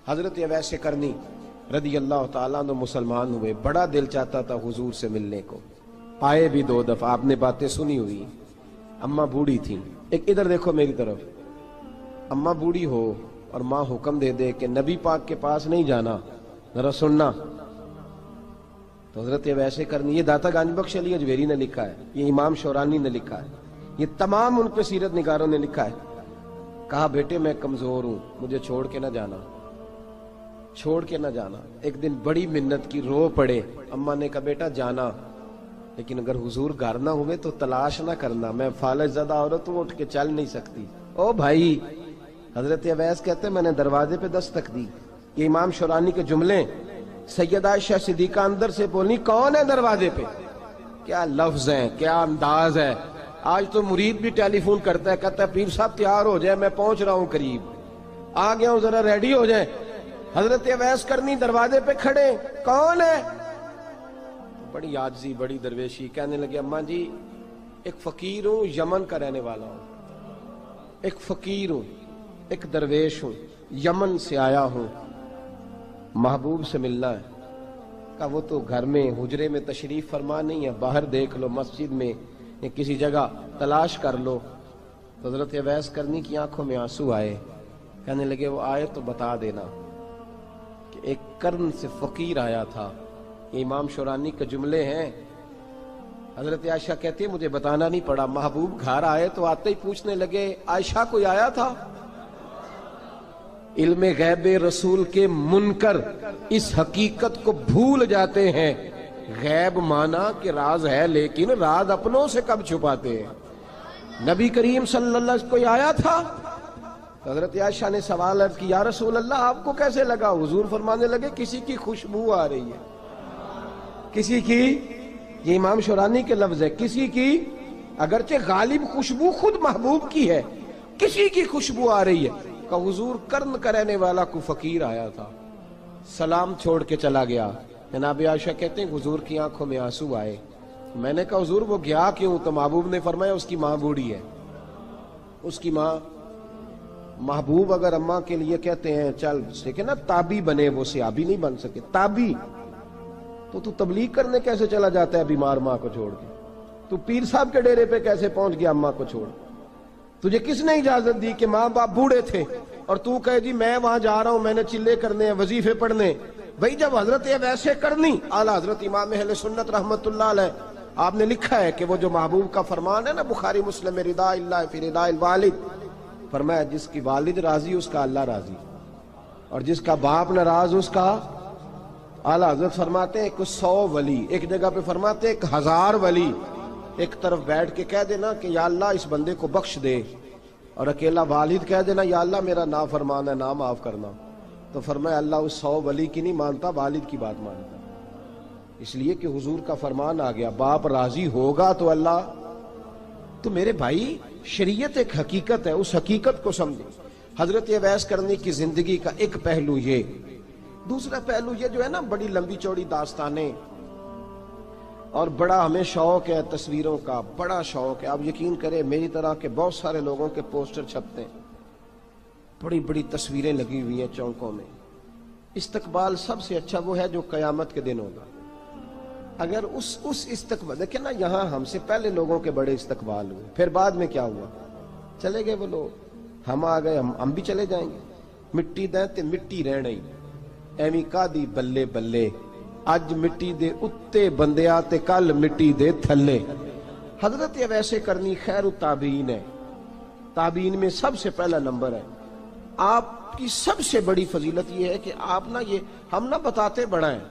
حضرت اویس کرنی رضی اللہ تعالیٰ عنہ مسلمان ہوئے، بڑا دل چاہتا تھا حضور سے ملنے کو، آئے بھی 2 دفعہ، آپ نے باتیں سنی ہوئی۔ اماں بوڑھی تھیں، ایک ادھر دیکھو میری طرف، اماں بوڑھی ہو اور ماں حکم دے دے کہ نبی پاک کے پاس نہیں جانا، ذرا سننا، تو حضرت اویس کرنی، یہ داتا گنج بخش علی اجویری نے لکھا ہے، یہ امام شورانی نے لکھا ہے، یہ تمام ان پہ سیرت نگاروں نے لکھا ہے، کہا بیٹے میں کمزور ہوں، مجھے چھوڑ کے نہ جانا، چھوڑ کے نہ جانا۔ ایک دن بڑی منت کی، رو پڑے، اماں نے کہا بیٹا جانا، لیکن اگر حضور گھر نہ ہوئے تو تلاش نہ کرنا، میں فالج زدہ عورت ہوں، اٹھ کے چل نہیں سکتی۔ او بھائی، حضرت اویس کہتے میں نے دروازے پہ دستک دی، یہ امام شورانی کے جملے، سیدہ عائشہ صدیقہ اندر سے بولنی کون ہے دروازے پہ؟ کیا لفظ ہیں، کیا انداز ہے! آج تو مرید بھی ٹیلی فون کرتا ہے، کہتا ہے پیر صاحب تیار ہو جائے، میں پہنچ رہا ہوں، قریب آ گیا ہوں، ذرا ریڈی ہو جائیں۔ حضرت اویس کرنی دروازے پہ کھڑے، کون ہے؟ بڑی عاجزی، بڑی درویشی، کہنے لگے اماں جی ایک فقیر ہوں، یمن کا رہنے والا ہوں، ایک فقیر ہوں، ایک درویش ہوں، یمن سے آیا ہوں، محبوب سے ملنا ہے۔ کہا وہ تو گھر میں حجرے میں تشریف فرما نہیں ہے، باہر دیکھ لو، مسجد میں یا کسی جگہ تلاش کر لو۔ تو حضرت اویس کرنی کی آنکھوں میں آنسو آئے، کہنے لگے وہ آئے تو بتا دینا کہ ایک قرن سے فقیر آیا تھا۔ یہ امام شورانی کے جملے ہیں۔ حضرت عائشہ کہتی ہے مجھے بتانا نہیں پڑا، محبوب گھر آئے تو آتے ہی پوچھنے لگے عائشہ کوئی آیا تھا؟ علم غیب رسول کے منکر اس حقیقت کو بھول جاتے ہیں، غیب مانا کہ راز ہے لیکن راز اپنوں سے کب چھپاتے ہیں۔ نبی کریم صلی اللہ علیہ وسلم کوئی آیا تھا؟ حضرت عائشہ نے سوال عرض کی یا رسول اللہ آپ کو کیسے لگا؟ حضور فرمانے لگے کسی کی خوشبو آ رہی ہے، کسی کی، یہ امام شورانی کے لفظ ہے، کسی کی، اگرچہ غالب خوشبو خود محبوب کی ہے، کسی کی خوشبو آ رہی ہے۔ کہ حضور قرن کا رہنے والا کو فقیر آیا تھا، سلام چھوڑ کے چلا گیا۔ جناب عائشہ کہتے ہیں حضور کی آنکھوں میں آنسو آئے۔ میں نے کہا حضور وہ گیا کیوں؟ تو محبوب نے فرمایا اس کی ماں بوڑھی ہے، اس کی ماں۔ محبوب اگر اماں کے لیے کہتے ہیں چل دیکھیں نا تابی بنے، وہ صحابی نہیں بن سکے، تابی، تو تبلیغ کرنے کیسے چلا جاتا ہے بیمار ماں کو چھوڑ کے؟ تو پیر صاحب کے ڈیرے پہ کیسے پہنچ گیا اماں کو چھوڑ؟ تجھے کس نے اجازت دی کہ ماں باپ بوڑھے تھے اور تو کہے جی میں وہاں جا رہا ہوں، میں نے چلے کرنے ہیں، وظیفے پڑھنے؟ بھئی جب حضرت اویس کرنی اعلیٰ حضرت امام اہل سنت رحمت اللہ علیہ، آپ نے لکھا ہے کہ وہ جو محبوب کا فرمان ہے نا بخاری مسلم، رضا اللہ فی رضا الوالد، فرمایا جس کی والد راضی اس کا اللہ راضی، اور جس کا باپ ناراض اس کا اعلیٰ حضرت فرماتے ہیں 100 ولی، ایک جگہ پہ فرماتے ہیں 1000 ولی ایک طرف بیٹھ کے کہہ دینا کہ یا اللہ اس بندے کو بخش دے، اور اکیلا والد کہہ دینا یا اللہ میرا نافرمان ہے، نہ معاف کرنا، تو فرمایا اللہ اس 100 ولی کی نہیں مانتا، والد کی بات مانتا، اس لیے کہ حضور کا فرمان آ گیا باپ راضی ہوگا تو اللہ۔ تو میرے بھائی شریعت ایک حقیقت ہے، اس حقیقت کو سمجھیں۔ حضرت اویس کرنی کی زندگی کا ایک پہلو یہ، دوسرا پہلو یہ جو ہے نا بڑی لمبی چوڑی داستانیں، اور بڑا ہمیں شوق ہے تصویروں کا، بڑا شوق ہے۔ آپ یقین کریں میری طرح کے بہت سارے لوگوں کے پوسٹر چھپتے ہیں، بڑی بڑی تصویریں لگی ہوئی ہیں چوکوں میں۔ استقبال سب سے اچھا وہ ہے جو قیامت کے دن ہوگا۔ اگر اس استقبال دیکھیں نا، یہاں ہم سے پہلے لوگوں کے بڑے استقبال ہوئے، پھر بعد میں کیا ہوا؟ چلے گئے وہ لوگ، ہم آ گئے، ہم بھی چلے جائیں گے۔ مٹی دیں تے مٹی رہنا ہی، ایویں کا دی بلے بلے، اج مٹی دے اتے بندیا تے کل مٹی دے تھلے۔ حضرت اویس کرنی خیر التابعین ہے، تابعین میں سب سے پہلا نمبر ہے۔ آپ کی سب سے بڑی فضیلت یہ ہے کہ آپ نا، یہ ہم نہ بتاتے بڑا ہیں،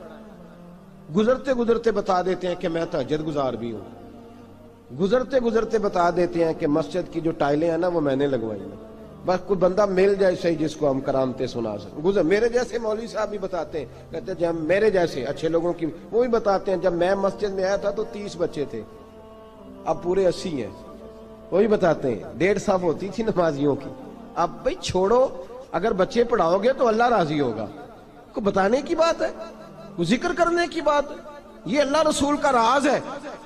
گزرتے گزرتے بتا دیتے ہیں کہ میں تہجد گزار بھی ہوں، گزرتے گزرتے بتا دیتے ہیں کہ مسجد کی جو ٹائلیں ہیں نا وہ میں نے لگوائی ہیں، بس کوئی بندہ مل جائے صحیح جس کو ہم کرامتیں سنا سکیں۔ میرے جیسے مولوی صاحب بھی بتاتے ہیں، کہتے ہیں جب میرے جیسے اچھے لوگوں کی، وہ بھی بتاتے ہیں جب میں مسجد میں آیا تھا تو 30 بچے تھے، اب پورے 80 ہیں، وہی بتاتے ہیں 150 صف ہوتی تھی نمازیوں کی، اب بھئی چھوڑو، اگر بچے پڑھاؤ گے تو اللہ راضی ہوگا، کو بتانے کی بات ہے، کو ذکر کرنے کی بات ہے، یہ اللہ رسول کا راز ہے،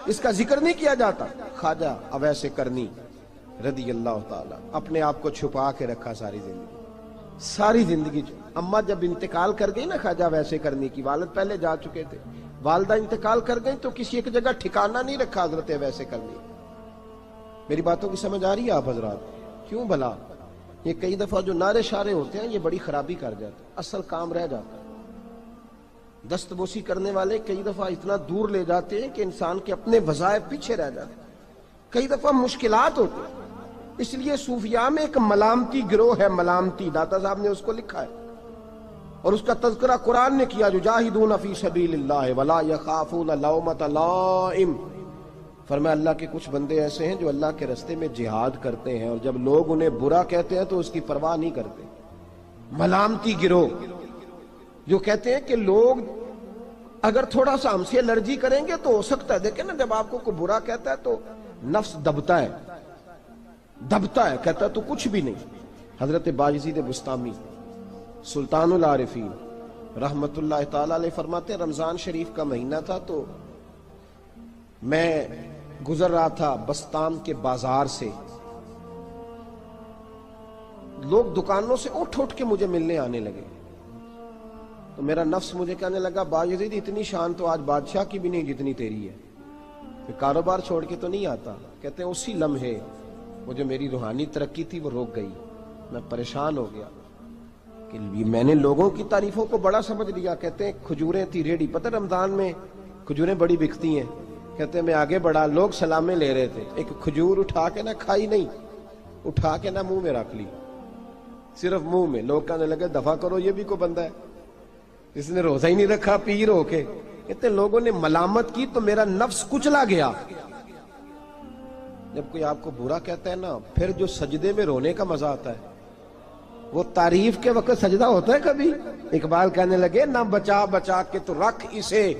اس کا ذکر نہیں کیا جاتا۔ خواجہ اویس کرنی رضی اللہ تعالیٰ اپنے آپ کو چھپا کے رکھا ساری زندگی، ساری زندگی اماں جب انتقال کر گئی نا خواجہ ویسے کرنی کی، والد پہلے جا چکے تھے، والدہ انتقال کر گئی تو کسی ایک جگہ ٹھکانہ نہیں رکھا حضرت ویسے کرنی۔ میری باتوں کی سمجھ آ رہی ہے آپ حضرات؟ کیوں بھلا یہ کئی دفعہ جو نعرے شارے ہوتے ہیں یہ بڑی خرابی کر جاتے ہیں، اصل کام رہ جاتا ہے۔ دست بوسی کرنے والے کئی دفعہ اتنا دور لے جاتے ہیں کہ انسان کے اپنے وظائف پیچھے رہ جاتے ہیں، کئی دفعہ مشکلات ہوتی ہیں۔ اس لیے صوفیاء میں ایک ملامتی گروہ ہے، ملامتی، داتا صاحب نے اس کو لکھا ہے اور اس کا تذکرہ قرآن نے کیا، جو جاہدون فی سبیل اللہ ولا یخافون لومۃ لائم۔ فرمایا اللہ کے کچھ بندے ایسے ہیں جو اللہ کے راستے میں جہاد کرتے ہیں اور جب لوگ انہیں برا کہتے ہیں تو اس کی پرواہ نہیں کرتے۔ ملامتی گروہ جو کہتے ہیں کہ لوگ اگر تھوڑا سا ہم سے الرجی کریں گے تو ہو سکتا ہے، دیکھیں نا جب آپ کو کوئی برا کہتا ہے تو نفس دبتا ہے، کہتا ہے تو کچھ بھی نہیں۔ حضرت بایزید بستامی سلطان العارفین رحمت اللہ تعالی علیہ فرماتے ہیں رمضان شریف کا مہینہ تھا تو میں گزر رہا تھا بستام کے بازار سے، لوگ دکانوں سے اٹھ کے مجھے ملنے آنے لگے تو میرا نفس مجھے کہنے لگا بایزید اتنی شان تو آج بادشاہ کی بھی نہیں جتنی تیری ہے، کاروبار چھوڑ کے تو نہیں آتا۔ کہتے ہیں اسی لمحے وہ جو میری روحانی ترقی تھی وہ رک گئی، میں پریشان ہو گیا کہ میں نے لوگوں کی تعریفوں کو بڑا سمجھ لیا۔ کہتے ہیں کھجوریں تھی ریڈی، پتہ رمضان میں کھجوریں بڑی بکتی ہیں، کہتے ہیں میں آگے بڑھا، لوگ سلامیں لے رہے تھے، ایک کھجور اٹھا کے نہ کھائی نہیں، اٹھا کے نہ منہ میں رکھ لی، صرف منہ میں۔ لوگ کہنے لگے دفع کرو، یہ بھی کوئی بندہ ہے اس نے روزہ ہی نہیں رکھا پیر ہو کے۔ کہتے ہیں لوگوں نے ملامت کی تو میرا نفس کچلا گیا۔ جب کوئی آپ کو برا کہتا ہے نا، پھر جو سجدے میں رونے کا مزہ آتا ہے، وہ تعریف کے وقت سجدہ ہوتا ہے کبھی؟ اقبال کہنے لگے نہ بچا بچا کے تو رکھ اسے،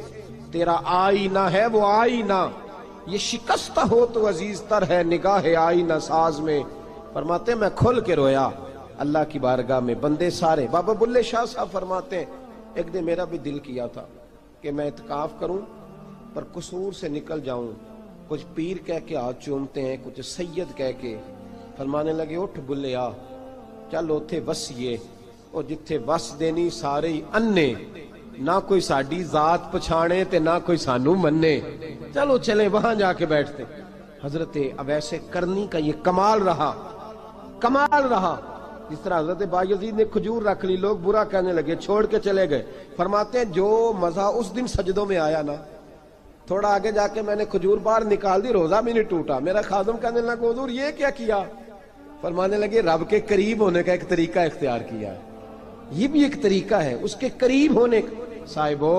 تیرا آئینہ ہے وہ آئینہ، یہ شکستہ ہو تو عزیز تر ہے نگاہ آئینہ ساز میں۔ فرماتے ہیں میں کھل کے رویا اللہ کی بارگاہ میں، بندے سارے۔ بابا بلے شاہ صاحب فرماتے ہیں ایک دن میرا بھی دل کیا تھا کہ میں اعتکاف کروں پر قصور سے نکل جاؤں، کچھ پیر کہہ کے ہاتھ چومتے ہیں، کچھ سید کہہ کے۔ فرمانے لگے اٹھ بلیا چل اوتھے وسیے، اور جتھے وس دینی سارے ہی انے، نہ کوئی ساڈی ذات پچھانے تے نہ کوئی سانو مننے، چلو چلے وہاں جا کے بیٹھتے۔ حضرت اویس کرنی کا یہ کمال رہا، جس طرح حضرت بایزید نے کھجور رکھ لی، لوگ برا کہنے لگے، چھوڑ کے چلے گئے۔ فرماتے ہیں جو مزہ اس دن سجدوں میں آیا نا، تھوڑا آگے جا کے میں نے کھجور باہر نکال دی، روزہ بھی نہیں ٹوٹا۔ میرا خادم کہنے لگا حضور یہ کیا کیا؟ فرمانے لگے رب کے قریب ہونے کا ایک طریقہ اختیار کیا ہے، یہ بھی ایک طریقہ ہے اس کے قریب ہونے کا۔ صاحبو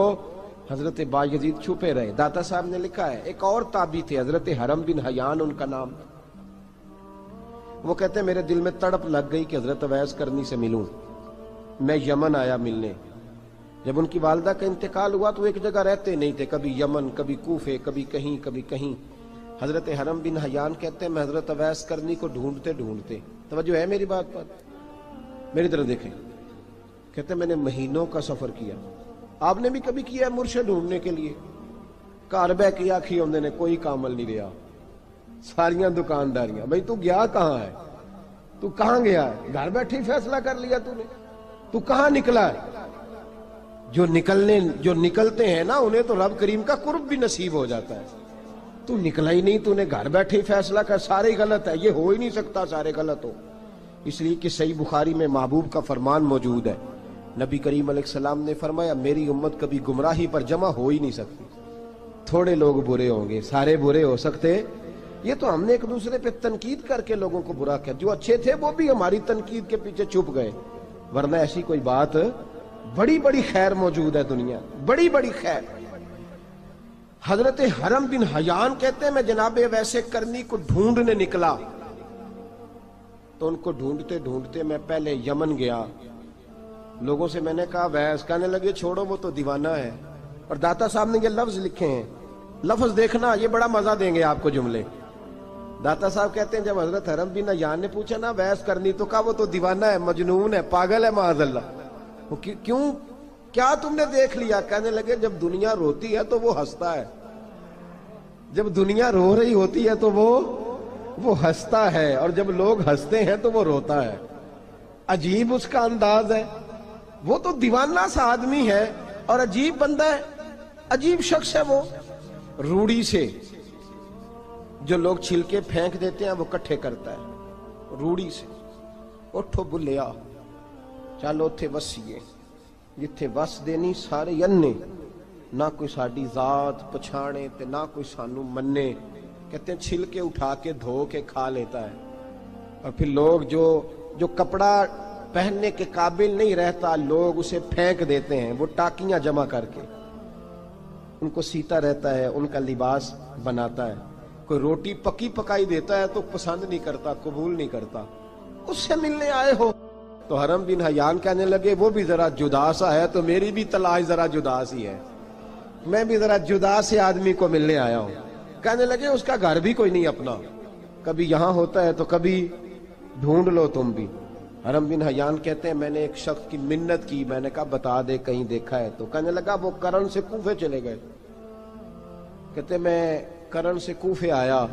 حضرت بایزید چھپے رہے۔ داتا صاحب نے لکھا ہے ایک اور تابعی تھے حضرت حرم بن حیان ان کا نام، وہ کہتے ہیں میرے دل میں تڑپ لگ گئی کہ حضرت اویس کرنی سے ملوں۔ میں یمن آیا ملنے، جب ان کی والدہ کا انتقال ہوا تو ایک جگہ رہتے نہیں تھے، کبھی یمن، کبھی کوفے، کبھی کہیں۔ حضرت حرم بن حیان کہتے ہیں میں حضرت اویس کرنی کو ڈھونڈتے، توجہ ہے میری بات پر، میری طرف دیکھیں، کہتے ہیں میں نے مہینوں کا سفر کیا۔ آپ نے بھی کبھی کیا ہے مرشد ڈھونڈنے کے لیے؟ گھر بہ کے آکھی ہوندے نے کوئی کامل نہیں رہا، ساریاں دکانداریاں، بھئی تو گیا کہاں ہے؟ تو کہاں گیا ہے؟ گھر بیٹھے ہی فیصلہ کر لیا تو نے؟ تو کہاں نکلا ہے؟ جو نکلتے ہیں نا انہیں تو رب کریم کا قرب بھی نصیب ہو جاتا ہے۔ تو نکلا ہی نہیں، تو نے گھر بیٹھے ہی فیصلہ کر، سارے غلط ہے، یہ ہو ہی نہیں سکتا سارے غلط ہو۔ اس لیے کہ صحیح بخاری میں محبوب کا فرمان موجود ہے، نبی کریم علیہ السلام نے فرمایا میری امت کبھی گمراہی پر جمع ہو ہی نہیں سکتی، تھوڑے لوگ برے ہوں گے، سارے برے ہو سکتے؟ یہ تو ہم نے ایک دوسرے پہ تنقید کر کے لوگوں کو برا کیا، جو اچھے تھے وہ بھی ہماری تنقید کے پیچھے چھپ گئے، ورنہ ایسی کوئی بات، بڑی بڑی خیر موجود ہے دنیا، بڑی بڑی خیر۔ حضرت حرم بن حیان کہتے ہیں میں جناب ویسے کرنی کو ڈھونڈنے نکلا تو ان کو ڈھونڈتے میں پہلے یمن گیا، لوگوں سے میں نے کہا ویس، کہنے لگے چھوڑو وہ تو دیوانہ ہے۔ اور داتا صاحب نے یہ لفظ لکھے ہیں، لفظ دیکھنا یہ بڑا مزہ دیں گے آپ کو جملے۔ داتا صاحب کہتے ہیں جب حضرت حرم بن حیان نے پوچھا نا ویس کرنی، تو کہا وہ تو دیوانہ ہے، مجنون ہے، پاگل ہے معاذ اللہ۔ کیوں؟ کیا تم نے دیکھ لیا؟ کہنے لگے جب دنیا روتی ہے تو وہ ہنستا ہے، جب دنیا رو رہی ہوتی ہے تو وہ ہنستا ہے، اور جب لوگ ہنستے ہیں تو وہ روتا ہے۔ عجیب اس کا انداز ہے، وہ تو دیوانہ سا آدمی ہے اور عجیب بندہ ہے، عجیب شخص ہے وہ۔ روڑی سے جو لوگ چھلکے پھینک دیتے ہیں وہ کٹھے کرتا ہے، روڑی سے۔ اٹھو بلیا چلو اتھے وسیے جتھے وس دینی سارے ینے، نہ کوئی ساڈی ذات پچھانے تے نہ کوئی سانو منے۔ کہتے ہیں چھلکے اٹھا کے دھو کے کھا لیتا ہے، اور پھر لوگ جو کپڑا پہننے کے قابل نہیں رہتا لوگ اسے پھینک دیتے ہیں، وہ ٹاکیاں جمع کر کے ان کو سیتا رہتا ہے، ان کا لباس بناتا ہے۔ کوئی روٹی پکی پکائی دیتا ہے تو پسند نہیں کرتا، قبول نہیں کرتا، اس سے ملنے آئے ہو۔ تو حرم بن حیان کہنے لگے وہ بھی ذرا جدا سا ہے تو میری بھی تلاش ذرا جدا سی ہے، میں بھی ذرا جدا سے آدمی کو ملنے آیا ہوں۔ کہنے لگے اس کا گھر بھی کوئی نہیں اپنا، کبھی یہاں ہوتا ہے تو کبھی ڈھونڈ لو تم بھی۔ حرم بن حیان کہتے ہیں میں نے ایک شخص کی منت کی، میں نے کہا بتا دے کہیں دیکھا ہے تو۔ کہنے لگا وہ کرن سے کوفے چلے گئے۔ کہتے میں کرن سے کوفے آیا،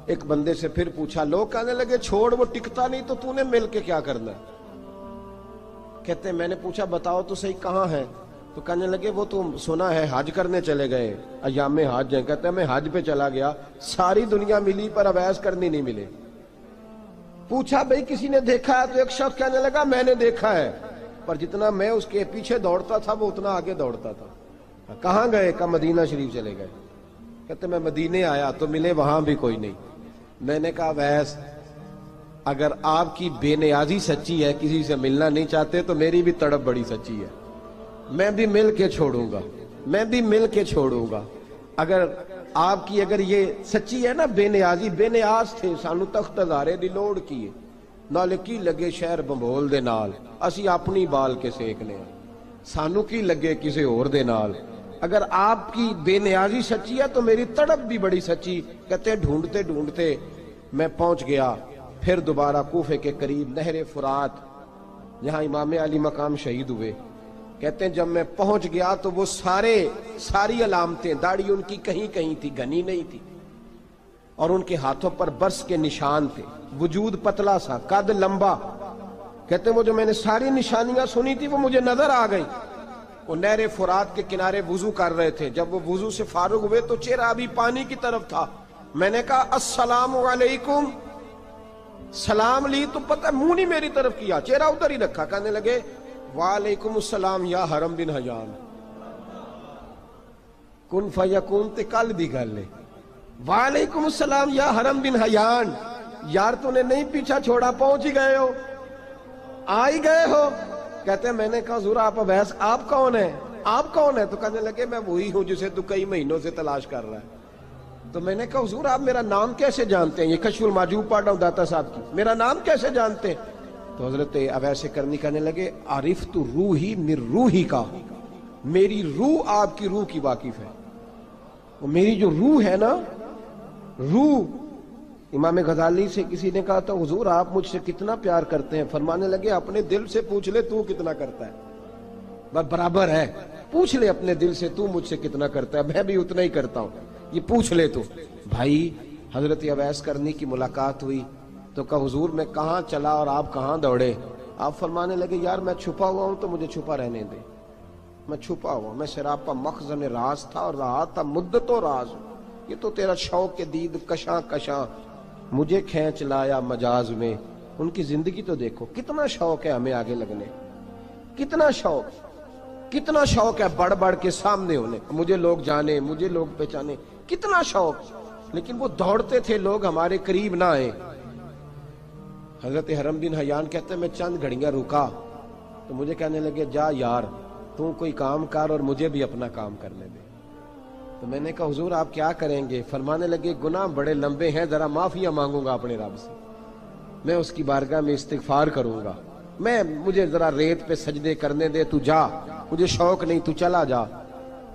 ایک بندے سے پھر پوچھا، لوگ کہنے لگے چھوڑ وہ ٹکتا نہیں تو نے مل کے کیا کرنا ہے۔ کہتے میں نے پوچھا بتاؤ تو صحیح کہاں ہے، تو کہنے لگے وہ تو سنا ہے حج کرنے چلے گئے، ایام حج ہیں۔ کہتے میں حج پہ چلا گیا، ساری دنیا ملی پر اویس کرنی نہیں ملے۔ پوچھا بھئی کسی نے دیکھا ہے تو ایک شخص کہنے لگا میں نے دیکھا ہے، پر جتنا میں اس کے پیچھے دوڑتا تھا وہ اتنا آگے دوڑتا تھا۔ کہاں گئے؟ کہ مدینہ شریف چلے گئے۔ کہتے میں مدینے آیا تو ملے وہاں بھی کوئی نہیں۔ میں نے کہا ویس اگر آپ کی بے نیازی سچی ہے، کسی سے ملنا نہیں چاہتے، تو میری بھی تڑپ بڑی سچی ہے، میں بھی مل کے چھوڑوں گا، میں بھی مل کے چھوڑوں گا۔ اگر آپ کی یہ سچی ہے نا بے نیازی، بے نیاز تھے سانو تخت ہزارے دی لوڑ کیے، نال کی لگے شہر بمبول دے نال، اسی اپنی بال کے سیکنے ہیں، سانو کی لگے کسی اور دے نال۔ اگر آپ کی بے نیازی سچی ہے تو میری تڑپ بھی بڑی سچی۔ کہتے ہیں ڈھونڈتے ڈھونڈتے میں پہنچ گیا، پھر دوبارہ کوفے کے قریب نہر فرات جہاں امام علی مقام شہید ہوئے۔ کہتے ہیں جب میں پہنچ گیا تو وہ ساری علامتیں، داڑھی ان کی کہیں کہیں تھی، گھنی نہیں تھی، اور ان کے ہاتھوں پر برس کے نشان تھے، وجود پتلا سا، قد لمبا۔ کہتے ہیں وہ جو میں نے ساری نشانیاں سنی تھی وہ مجھے نظر آ گئی۔ وہ نہر فرات کے کنارے وضو کر رہے تھے، جب وہ وضو سے فارغ ہوئے تو چہرہ ابھی پانی کی طرف تھا۔ میں نے کہا السلام علیکم، سلام لی تو پتہ منہ نہیں میری طرف کیا، چہرہ ادھر ہی رکھا۔ کہنے لگے وعلیکم السلام یا حرم بن حیان، کن فیکون تے کل دی گل ہے۔ وعلیکم السلام یا حرم بن حیان، یار تو نے نہیں پیچھا چھوڑا، پہنچ ہی گئے ہو، آ ہی گئے ہو۔ کہتے ہیں میں نے کہا حضور آپ اویس آپ کون ہیں، آپ کون ہیں؟ تو کہنے لگے میں وہی ہوں جسے تو کئی مہینوں سے تلاش کر رہا ہے۔ تو میں نے کہا حضور آپ میرا نام کیسے جانتے ہیں؟ یہ کشف المحجوب پڑھ رہا ہوں داتا صاحب کی، میرا نام کیسے جانتے ہیں؟ تو حضرت اویس کرنی کہنے لگے عرفت روحی من روحی کا، میری روح آپ کی روح کی واقف ہے۔ وہ میری جو روح ہے نا، روح۔ امام غزالی سے کسی نے کہا تھا حضور آپ مجھ سے کتنا پیار کرتے ہیں؟ فرمانے لگے اپنے دل سے پوچھ لے تو کتنا کرتا ہے، برابر ہے، پوچھ لے اپنے دل سے تو مجھ سے کتنا کرتا ہے، میں بھی اتنا ہی کرتا ہوں، یہ پوچھ لے تو۔ بھائی حضرت اویس کرنی کی ملاقات ہوئی تو کہا حضور میں کہاں چلا اور آپ کہاں دوڑے؟ آپ فرمانے لگے یار میں چھپا ہوا ہوں تو مجھے چھپا رہنے دے، میں چھپا ہوا، میں سراپا مخزن راز تھا اور رہا تھا مدت و راز۔ یہ تو تیرا شوق کے دید کشاں کشاں مجھے کھینچ لایا مجاز میں۔ ان کی زندگی تو دیکھو، کتنا شوق ہے ہمیں آگے لگنے، کتنا شوق ہے بڑھ بڑھ کے سامنے ہونے، مجھے لوگ جانے، مجھے لوگ پہچانے، کتنا شوق، لیکن وہ دوڑتے تھے لوگ ہمارے قریب نہ آئے۔ حضرت حرم بن حیان کہتے ہیں میں چند گھڑیاں رکا تو مجھے کہنے لگے جا یار تو کوئی کام کر اور مجھے بھی اپنا کام کرنے دے۔ تو میں نے کہا حضور آپ کیا کریں گے؟ فرمانے لگے گناہ بڑے لمبے ہیں، ذرا معافیاں مانگوں گا اپنے رب سے، میں اس کی بارگاہ میں استغفار کروں گا، مجھے ذرا ریت پہ سجدے کرنے دے، تو جا، مجھے شوق نہیں، تو چلا جا۔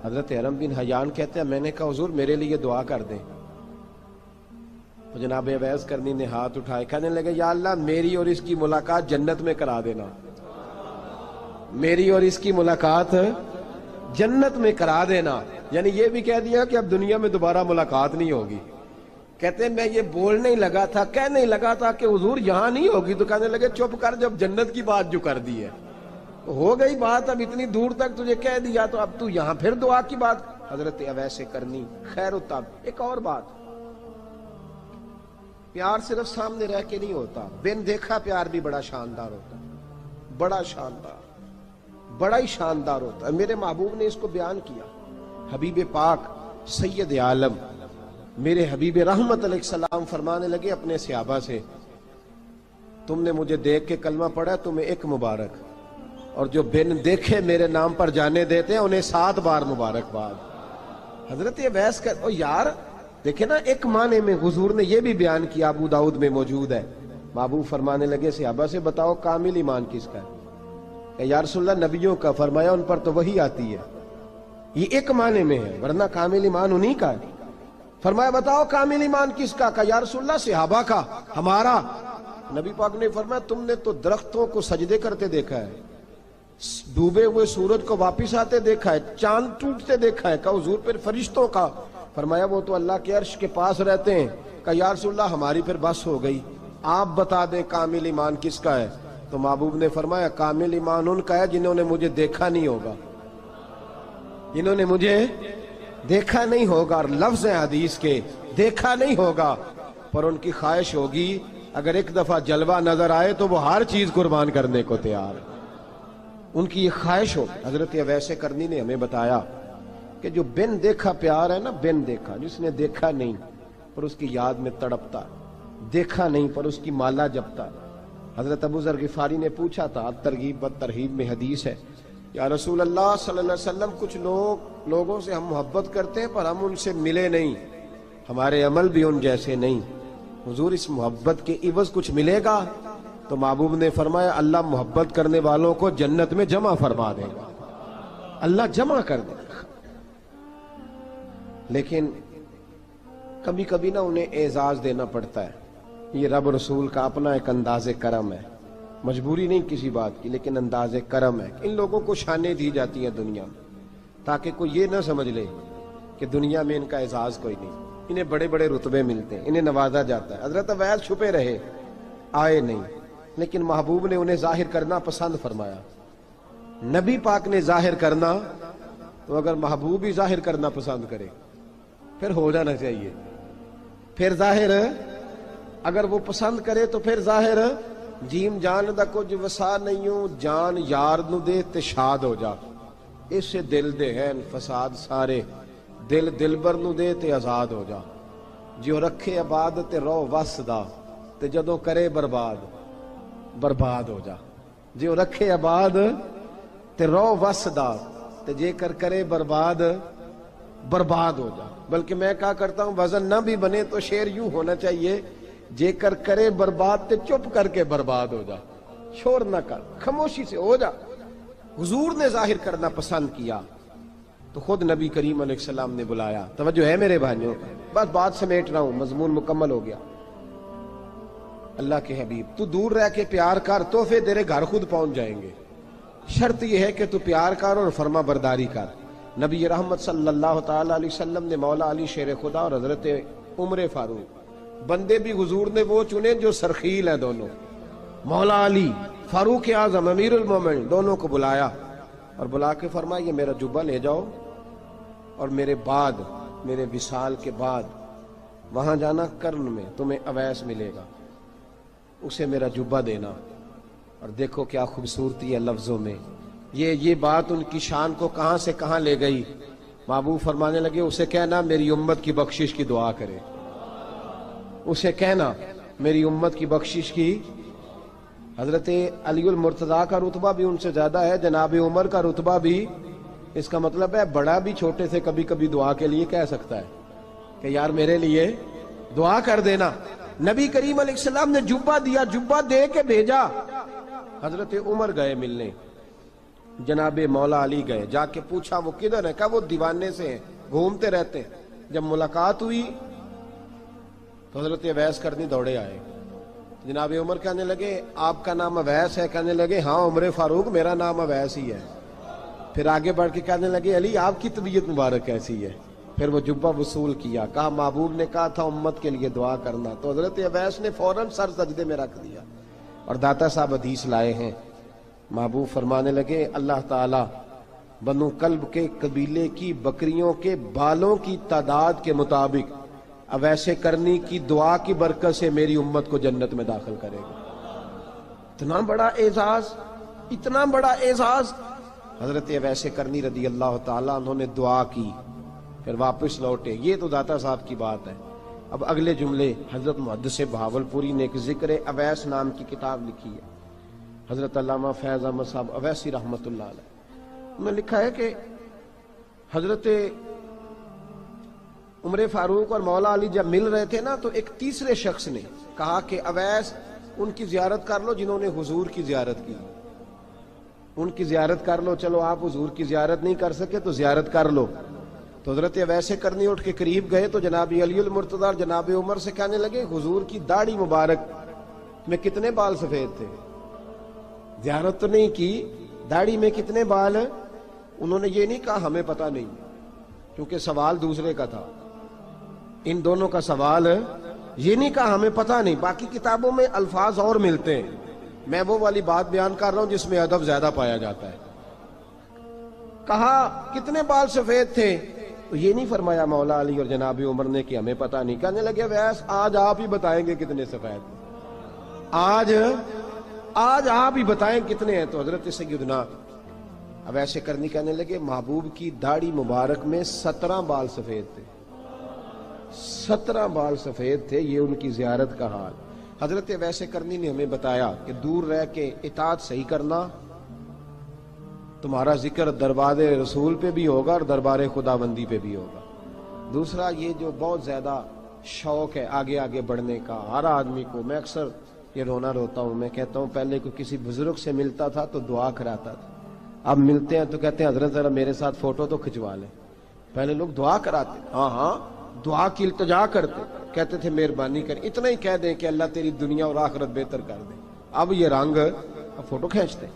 حضرت حرم بن حیان کہتے ہیں میں نے کہا حضور میرے لیے دعا کر دیں۔ تو جناب اویس کرنی نے ہاتھ اٹھائے، کہنے لگے یا اللہ میری اور اس کی ملاقات جنت میں کرا دینا، میری اور اس کی ملاقات جنت میں کرا دینا۔ یعنی یہ بھی کہہ دیا کہ اب دنیا میں دوبارہ ملاقات نہیں ہوگی۔ کہتے ہیں میں یہ بولنے ہی لگا تھا، کہنے ہی لگا تھا کہ حضور یہاں نہیں ہوگی، تو کہنے لگے چپ کر، جب جنت کی بات جو کر دی ہے ہو گئی بات، اب اتنی دور تک تجھے کہہ دیا تو اب تو یہاں پھر دعا کی بات۔ حضرت اویس کرنی خیر التاب۔ ایک اور بات، پیار صرف سامنے رہ کے نہیں ہوتا، بن دیکھا پیار بھی بڑا شاندار ہوتا، بڑا شاندار، بڑا ہی شاندار ہوتا ہے۔ میرے محبوب نے اس کو بیان کیا، حبیب پاک سید عالم میرے حبیب رحمت علیہ السلام فرمانے لگے اپنے صحابہ سے، تم نے مجھے دیکھ کے کلمہ پڑھا، تمہیں ایک مبارک، اور جو بن دیکھے میرے نام پر جانے دیتے ہیں انہیں 7 بار مبارکباد۔ حضرت اویس کا یار دیکھیں نا، ایک معنی میں حضور نے یہ بھی بیان کیا، ابو داؤد میں موجود ہے۔ محبوب فرمانے لگے صحابہ سے، بتاؤ کامل ایمان کس کا ہے؟ کہ یا رسول اللہ نبیوں کا۔ فرمایا ان پر تو وہی آتی ہے، یہ ایک معنی میں ہے، ورنہ کامل ایمان انہی کا ہے۔ فرمایا بتاؤ کامل ایمان کس کا؟ کہ یا رسول اللہ صحابہ کا، ہمارا۔ نبی پاک نے فرمایا تم نے تو درختوں کو سجدے کرتے دیکھا ہے، ڈوبے ہوئے سورج کو واپس آتے دیکھا ہے، چاند ٹوٹتے دیکھا ہے۔ کہا حضور پھر فرشتوں کا؟ فرمایا وہ تو اللہ کے عرش کے پاس رہتے ہیں۔ کہا یا رسول اللہ ہماری پھر بس ہو گئی، آپ بتا دیں کامل ایمان کس کا ہے؟ تو محبوب نے فرمایا کامل ایمان ان کا ہے جنہوں نے مجھے دیکھا نہیں ہوگا، جنہوں نے مجھے دیکھا نہیں ہوگا، اور لفظ ہیں حدیث کے، دیکھا نہیں ہوگا پر ان کی خواہش ہوگی اگر ایک دفعہ جلوہ نظر آئے تو وہ ہر چیز قربان کرنے کو تیار ہے، ان کی یہ خواہش ہو۔ حضرت اویس کرنی نے ہمیں بتایا کہ جو بن دیکھا پیار ہے نا، بن دیکھا، جس نے دیکھا نہیں پر اس کی یاد میں تڑپتا، دیکھا نہیں پر اس کی مالا جپتا۔ حضرت ابو ذر غفاری نے پوچھا تھا، ترغیب و ترہیب میں حدیث ہے، یا رسول اللہ صلی اللہ علیہ وسلم کچھ لوگوں سے ہم محبت کرتے ہیں پر ہم ان سے ملے نہیں، ہمارے عمل بھی ان جیسے نہیں، حضور اس محبت کے عوض کچھ ملے گا؟ تو محبوب نے فرمایا اللہ محبت کرنے والوں کو جنت میں جمع فرما دے گا، اللہ جمع کر دے گا۔ لیکن کبھی کبھی نا انہیں اعزاز دینا پڑتا ہے، یہ رب رسول کا اپنا ایک انداز کرم ہے، مجبوری نہیں کسی بات کی، لیکن انداز کرم ہے۔ ان لوگوں کو شانیں دی جاتی ہیں دنیا میں تاکہ کوئی یہ نہ سمجھ لے کہ دنیا میں ان کا اعزاز کوئی نہیں، انہیں بڑے بڑے رتبے ملتے ہیں، انہیں نوازا جاتا ہے۔ حضرت اویس چھپے رہے، آئے نہیں، لیکن محبوب نے انہیں ظاہر کرنا پسند فرمایا۔ نبی پاک نے ظاہر کرنا تو اگر محبوب ہی ظاہر کرنا پسند کرے پھر ہو جانا چاہیے، پھر ظاہر اگر وہ پسند کرے تو پھر ظاہر جیم جان دا کچھ وسا نہیں ہوں، جان یار نو دے تے شاد ہو جا، اس سے دل دے ہیں فساد سارے، دل دلبر نو دے تے آزاد ہو جا، جو رکھے آباد تے رو وس دا تے جدوں کرے برباد برباد ہو جا، جو رکھے آباد تے رو وس دا تے جے کر کرے برباد برباد ہو جا۔ بلکہ میں کہا کرتا ہوں وزن نہ بھی بنے تو شعر یوں ہونا چاہیے، جے کر کرے برباد تے چپ کر کے برباد ہو جا، شور نہ کر، خاموشی سے ہو جا۔ حضور نے ظاہر کرنا پسند کیا تو خود نبی کریم علیہ السلام نے بلایا۔ توجہ ہے میرے بھائیوں، بس بات سمیٹ رہا ہوں، مضمون مکمل ہو گیا۔ اللہ کے حبیب تو دور رہ کے پیار کر، تحفے تیرے گھر خود پہنچ جائیں گے، شرط یہ ہے کہ تو پیار کر اور فرما برداری کر۔ نبی رحمت صلی اللہ تعالی علیہ وسلم نے مولا علی شیر خدا اور حضرت عمر فاروق، بندے بھی حضور نے وہ چنے جو سرخیل ہیں دونوں، مولا علی فاروق اعظم امیر المومنین، دونوں کو بلایا اور بلا کے فرمایا یہ میرا جبہ لے جاؤ اور میرے بعد، میرے وصال کے بعد وہاں جانا کرن میں تمہیں اویس ملے گا، اسے میرا جبہ دینا۔ اور دیکھو کیا خوبصورتی ہے لفظوں میں، یہ بات ان کی شان کو کہاں سے کہاں لے گئی۔ محبوب فرمانے لگے اسے کہنا میری امت کی بخشش کی دعا کرے، اسے کہنا میری امت کی بخشش کی۔ حضرت علی المرتضیٰ کا رتبہ بھی ان سے زیادہ ہے، جناب عمر کا رتبہ بھی، اس کا مطلب ہے بڑا بھی چھوٹے سے کبھی کبھی دعا کے لیے کہہ سکتا ہے کہ یار میرے لیے دعا کر دینا۔ نبی کریم علیہ السلام نے جبہ دیا، جبہ دے کے بھیجا۔ حضرت عمر گئے ملنے، جناب مولا علی گئے، جا کے پوچھا وہ کدھر ہے؟ کہا وہ دیوانے سے ہیں، گھومتے رہتے ہیں۔ جب ملاقات ہوئی تو حضرت اویس کرنی دوڑے آئے، جناب عمر کہنے لگے آپ کا نام اویس ہے؟ کہنے لگے ہاں عمر فاروق میرا نام اویس ہی ہے۔ پھر آگے بڑھ کے کہنے لگے علی آپ کی طبیعت مبارک کیسی ہے؟ پھر وہ جبہ وصول کیا، کہا محبوب نے کہا تھا امت کے لیے دعا کرنا، تو حضرت اویس نے فوراً سر سجدے میں رکھ دیا۔ اور داتا صاحب حدیث لائے ہیں، محبوب فرمانے لگے اللہ تعالی بنو کلب کے قبیلے کی بکریوں کے بالوں کی تعداد کے مطابق اویس کرنی کی دعا کی برکت سے میری امت کو جنت میں داخل کرے گا۔ اتنا بڑا اعزاز، اتنا بڑا اعزاز۔ حضرت اویس کرنی رضی اللہ تعالیٰ انہوں نے دعا کی، پھر واپس لوٹے۔ یہ تو داتا صاحب کی بات ہے۔ اب اگلے جملے حضرت محدث بہاولپوری نے ایک ذکر اویس نام کی کتاب لکھی ہے، حضرت علامہ فیض احمد صاحب اویسی رحمۃ اللہ علیہ، انہوں نے لکھا ہے کہ حضرت عمر فاروق اور مولا علی جب مل رہے تھے نا، تو ایک تیسرے شخص نے کہا کہ اویس ان کی زیارت کر لو جنہوں نے حضور کی زیارت کی، ان کی زیارت کر لو، چلو آپ حضور کی زیارت نہیں کر سکے تو زیارت کر لو۔ تو حضرت اویس کرنی اٹھ کے قریب گئے تو جناب علی المرتضیٰ اور جناب عمر سے کہنے لگے حضور کی داڑھی مبارک میں کتنے بال سفید تھے؟ زیارت تو نہیں کی، داڑھی میں کتنے بال؟ انہوں نے یہ نہیں کہا ہمیں پتہ نہیں، کیونکہ سوال دوسرے کا تھا، ان دونوں کا سوال یہ نہیں کہا ہمیں پتہ نہیں۔ باقی کتابوں میں الفاظ اور ملتے ہیں، میں وہ والی بات بیان کر رہا ہوں جس میں ادب زیادہ پایا جاتا ہے۔ کہا کتنے بال سفید تھے؟ تو یہ نہیں فرمایا مولا علی اور جناب عمر نے کہ ہمیں پتہ نہیں، کہنے لگے ویس آج آپ ہی بتائیں گے کتنے سفید تھے، آج آپ ہی بتائیں کتنے ہیں۔ تو حضرت سیدنا اویس کرنی کہنے لگے محبوب کی داڑھی مبارک میں 17 بال سفید تھے، 17 بال سفید تھے، یہ ان کی زیارت کا حال۔ حضرت اویس کرنی نے ہمیں بتایا کہ دور رہ کے اطاعت صحیح کرنا، تمہارا ذکر دربار رسول پہ بھی ہوگا اور دربار خداوندی پہ بھی ہوگا۔ دوسرا یہ جو بہت زیادہ شوق ہے آگے آگے بڑھنے کا ہر آدمی کو، میں اکثر یہ رونا روتا ہوں، میں کہتا ہوں پہلے کوئی کسی بزرگ سے ملتا تھا تو دعا کراتا تھا، اب ملتے ہیں تو کہتے ہیں حضرت ذرا میرے ساتھ فوٹو تو کھنچوا لیں۔ پہلے لوگ دعا کراتے، ہاں دعا کی التجا کرتے، کہتے تھے مہربانی کر، اتنا ہی کہہ دیں کہ اللہ تیری دنیا اور آخرت بہتر کر دے، اب یہ رنگ اب فوٹو کھینچتے۔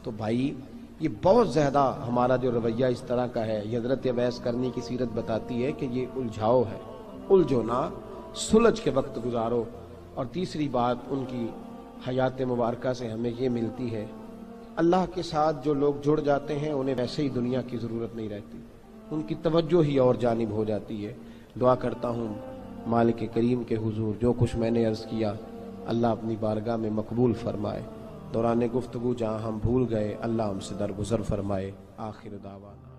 تو بھائی یہ بہت زیادہ ہمارا جو رویہ اس طرح کا ہے، یہ حضرت اویس کرنی کی سیرت بتاتی ہے کہ یہ الجھاؤ ہے، الجھو نہ، سلجھ کے وقت گزارو۔ اور تیسری بات ان کی حیات مبارکہ سے ہمیں یہ ملتی ہے، اللہ کے ساتھ جو لوگ جڑ جاتے ہیں انہیں ویسے ہی دنیا کی ضرورت نہیں رہتی، ان کی توجہ ہی اور جانب ہو جاتی ہے۔ دعا کرتا ہوں مالک کریم کے حضور جو کچھ میں نے عرض کیا اللہ اپنی بارگاہ میں مقبول فرمائے، دوران گفتگو جہاں ہم بھول گئے اللہ ہم سے درگزر فرمائے۔ آخر دعوانا